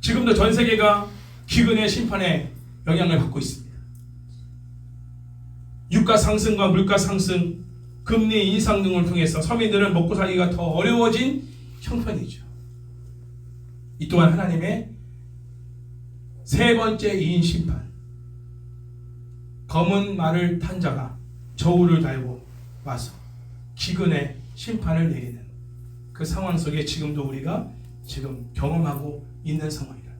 지금도 전 세계가 기근의 심판에 영향을 받고 있습니다. 유가 상승과 물가 상승, 금리 인상 등을 통해서 서민들은 먹고 살기가 더 어려워진 형편이죠. 이 또한 하나님의 세 번째 이인 심판, 검은 말을 탄 자가 저울을 달고 와서 기근의 심판을 내리는 그 상황 속에 지금도 우리가 지금 경험하고 있는 상황이다.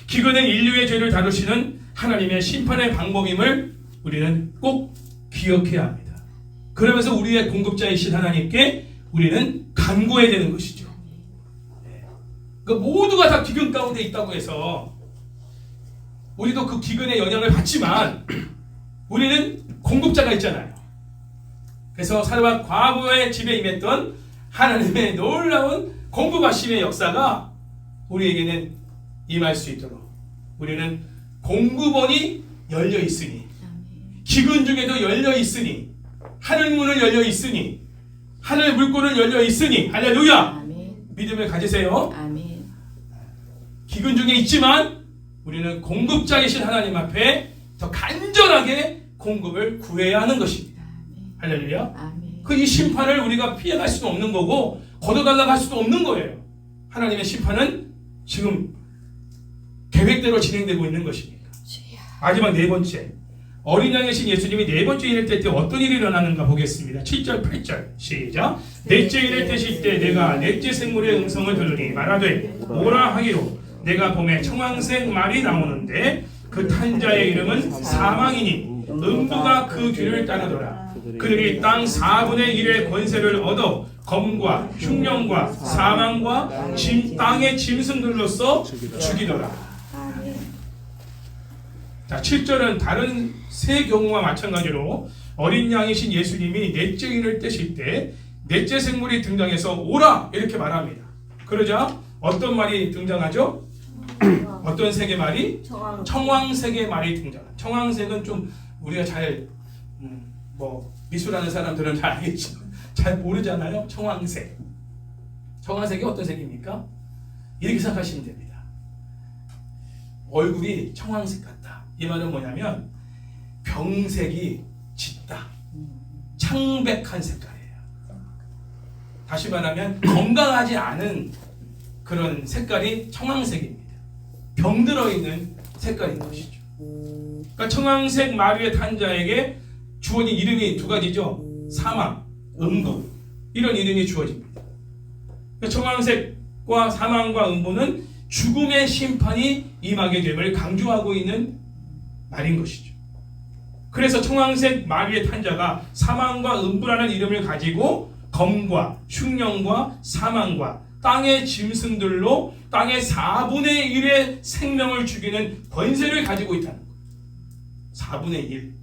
기근은 인류의 죄를 다루시는 하나님의 심판의 방법임을 우리는 꼭 기억해야 합니다. 그러면서 우리의 공급자이신 하나님께 우리는 간구해야 되는 것이죠. 그러니까 모두가 다 기근 가운데 있다고 해서 우리도 그 기근의 영향을 받지만 우리는 공급자가 있잖아요. 그래서 사르밧 과부의 집에 임했던 하나님의 놀라운 공급하심의 역사가 우리에게는 임할 수 있도록 우리는 공급원이 열려 있으니, 기근 중에도 열려 있으니, 하늘 문은 열려 있으니, 하늘 물꼬는 열려 있으니, 할렐루야! 아멘. 믿음을 가지세요. 아멘. 기근 중에 있지만 우리는 공급자이신 하나님 앞에 더 간절하게 공급을 구해야 하는 것입니다. 할렐루야. 아멘. 그 이 심판을 우리가 피해갈 수도 없는 거고 걷어달라고 할 수도 없는 거예요. 하나님의 심판은 지금 계획대로 진행되고 있는 것입니다. 마지막 네 번째, 어린 양이신 예수님이 네 번째 일을 때 어떤 일이 일어나는가 보겠습니다. 7절 8절 시작. 넷째 일을 때실 때 내가 넷째 생물의 음성을 들으니 말하되 오라 하기로 내가 봄에 청황색 말이 나오는데 그 탄자의 이름은 사망이니 음부가 그 뒤를 따르더라. 그들이 땅 4분의 1의 권세를 얻어 검과 흉령과 사망과 땅의 짐승들로서 죽이더라. 자, 7절은 다른 세 경우와 마찬가지로 어린 양이신 예수님이 넷째 인을 떼실 때 넷째 생물이 등장해서 오라 이렇게 말합니다. 그러자 어떤 말이 등장하죠? 어떤 색의 말이? 청황색의 말이 등장합니다. 청황색은 좀 우리가 잘 미술하는 사람들은 잘 알겠지만 잘 모르잖아요. 청황색. 청황색이 어떤 색입니까? 이렇게 생각하시면 됩니다. 얼굴이 청황색 같다. 이 말은 뭐냐면 병색이 짙다. 창백한 색깔이에요. 다시 말하면 건강하지 않은 그런 색깔이 청황색입니다. 병들어 있는 색깔인 것이죠. 그러니까 청황색 마리의 탄자에게 주어진 이름이 두 가지죠. 사망, 음부, 이런 이름이 주어집니다. 그러니까 청황색과 사망과 음부는 죽음의 심판이 임하게 됨을 강조하고 있는 말인 것이죠. 그래서 청황색 마리의 탄자가 사망과 음부라는 이름을 가지고 검과 흉령과 사망과 땅의 짐승들로 땅의 4분의 1의 생명을 죽이는 권세를 가지고 있다는 거예요. 4분의 1.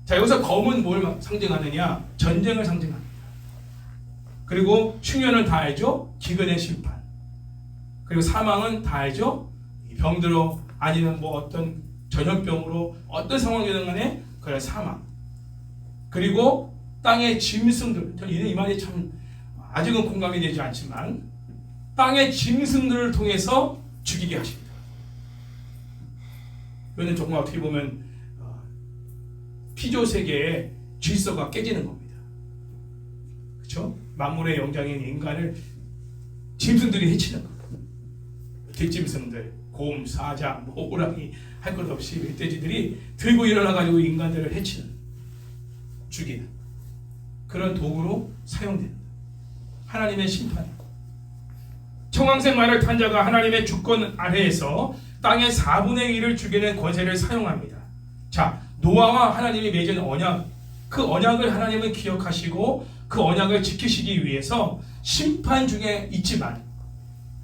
자, 여기서 검은 뭘 상징하느냐? 전쟁을 상징합니다. 그리고 흉년은 다 알죠? 기근의 심판. 그리고 사망은 다 알죠? 병들어 아니면 뭐 어떤 전염병으로 어떤 상황이든 간에 그런 사망. 그리고 땅의 짐승들. 이 말이 참 아직은 공감이 되지 않지만 땅의 짐승들을 통해서 죽이게 하십니다. 이거는 정말 어떻게 보면 피조 세계의 질서가 깨지는 겁니다. 그렇죠? 만물의 영장인 인간을 짐승들이 해치는 거예요. 뒷짐승들, 곰, 사자, 뭐 호랑이 할 것 없이 멧돼지들이 들고 일어나가지고 인간들을 해치는, 죽이는 그런 도구로 사용됩니다. 하나님의 심판. 청황색 마리의 탄자가 하나님의 주권 아래에서 땅의 4분의 1을 죽이는 권세를 사용합니다. 자, 노아와 하나님이 맺은 언약, 그 언약을 하나님은 기억하시고 그 언약을 지키시기 위해서 심판 중에 있지만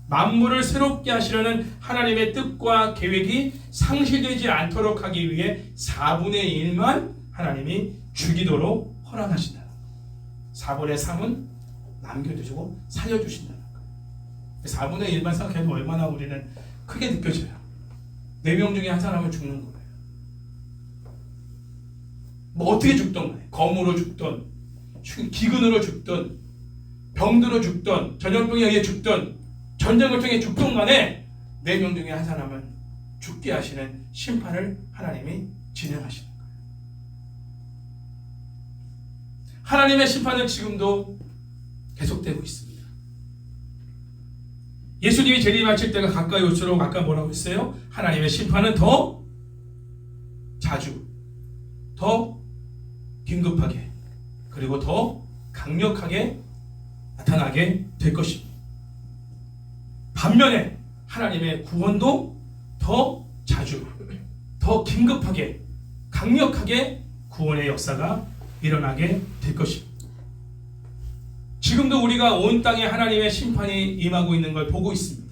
만물을 새롭게 하시려는 하나님의 뜻과 계획이 상실되지 않도록 하기 위해 4분의 1만 하나님이 죽이도록 허락하신다. 4분의 3은 남겨두시고 살려주신다는 거예요. 4분의 1만 생각해도 얼마나 우리는 크게 느껴져요. 4명 중에 한 사람은 죽는 거예요. 뭐 어떻게 죽든 간에 검으로 죽든 기근으로 죽든 병들어 죽든 전염병에 의해 죽든 전쟁을 통해 죽든 간에 4명 중에 한 사람은 죽게 하시는 심판을 하나님이 진행하시는 거예요. 하나님의 심판은 지금도 계속되고 있습니다. 예수님이 재림하실 때가 가까이 올수록 아까 뭐라고 했어요? 하나님의 심판은 더 자주, 더 긴급하게, 그리고 더 강력하게 나타나게 될 것입니다. 반면에 하나님의 구원도 더 자주, 더 긴급하게, 강력하게 구원의 역사가 일어나게 될 것입니다. 지금도 우리가 온 땅에 하나님의 심판이 임하고 있는 걸 보고 있습니다.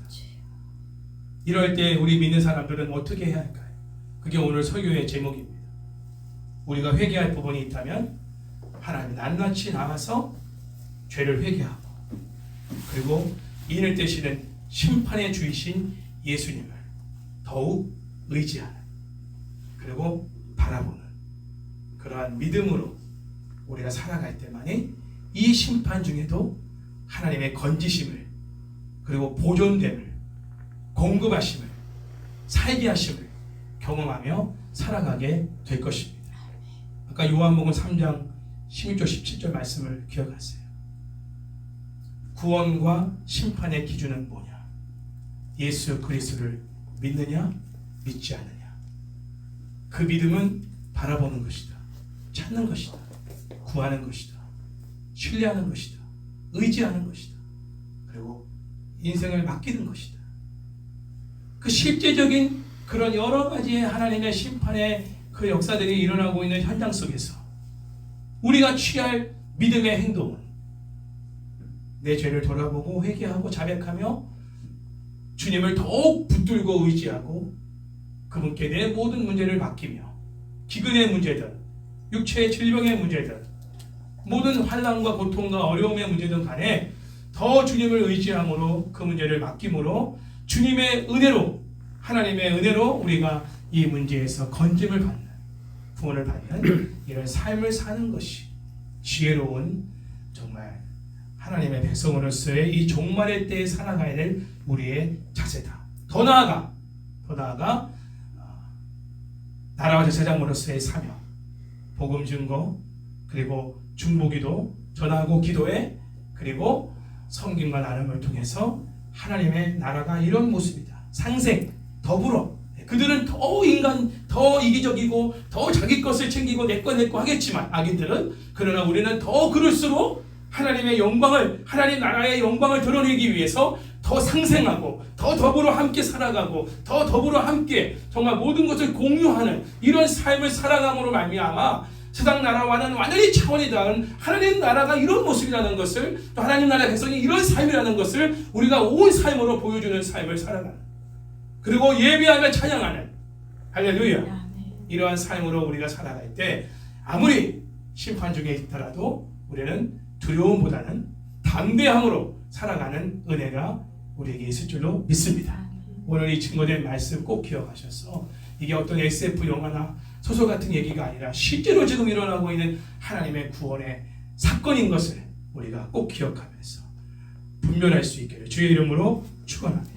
이럴 때 우리 믿는 사람들은 어떻게 해야 할까요? 그게 오늘 설교의 제목입니다. 우리가 회개할 부분이 있다면 하나님 낱낱이 나가서 죄를 회개하고 그리고 인을 떼시는 심판의 주이신 예수님을 더욱 의지하는 그리고 바라보는 그러한 믿음으로 우리가 살아갈 때만이 이 심판 중에도 하나님의 건지심을 그리고 보존됨을 공급하심을 살게 하심을 경험하며 살아가게 될 것입니다. 아까 요한복음 3장 16절 17절 말씀을 기억하세요. 구원과 심판의 기준은 뭐냐? 예수 그리스도를 믿느냐 믿지 않느냐. 그 믿음은 바라보는 것이다. 찾는 것이다. 구하는 것이다. 신뢰하는 것이다. 의지하는 것이다. 그리고 인생을 맡기는 것이다. 그 실제적인 그런 여러 가지의 하나님의 심판의 그 역사들이 일어나고 있는 현장 속에서 우리가 취할 믿음의 행동은 내 죄를 돌아보고 회개하고 자백하며 주님을 더욱 붙들고 의지하고 그분께 내 모든 문제를 맡기며 기근의 문제든 육체의 질병의 문제든 모든 환난과 고통과 어려움의 문제든 간에 더 주님을 의지함으로 그 문제를 맡김으로 주님의 은혜로 하나님의 은혜로 우리가 이 문제에서 건짐을 받는 구원을 받는 이런 삶을 사는 것이 지혜로운 정말 하나님의 백성으로서의 이 종말의 때에 살아가야 될 우리의 자세다. 더 나아가 나라와 제사장으로서의 사명, 복음 증거, 그리고 중보기도, 전하고 기도회, 그리고 섬김과 나눔을 통해서 하나님의 나라가 이런 모습이다. 상생, 더불어. 그들은 더 이기적이고 더 자기 것을 챙기고 내 거 하겠지만 악인들은, 그러나 우리는 더 그럴수록 하나님의 영광을, 하나님 나라의 영광을 드러내기 위해서 더 상생하고 더 더불어 함께 살아가고 더 더불어 함께 정말 모든 것을 공유하는 이런 삶을 살아감으로 말미암아 세상 나라와는 완전히 차원이 다른 하나님 나라가 이런 모습이라는 것을, 또 하나님 나라 백성이 이런 삶이라는 것을 우리가 온 삶으로 보여주는 삶을 살아가는, 그리고 예배하며 찬양하는, 할렐루야, 이러한 삶으로 우리가 살아갈 때 아무리 심판 중에 있더라도 우리는 두려움보다는 담대함으로 살아가는 은혜가 우리에게 있을 줄로 믿습니다. 오늘 이 증거된 말씀 꼭 기억하셔서 이게 어떤 SF 영화나 소설 같은 얘기가 아니라 실제로 지금 일어나고 있는 하나님의 구원의 사건인 것을 우리가 꼭 기억하면서 분별할 수 있기를 주의 이름으로 축원합니다.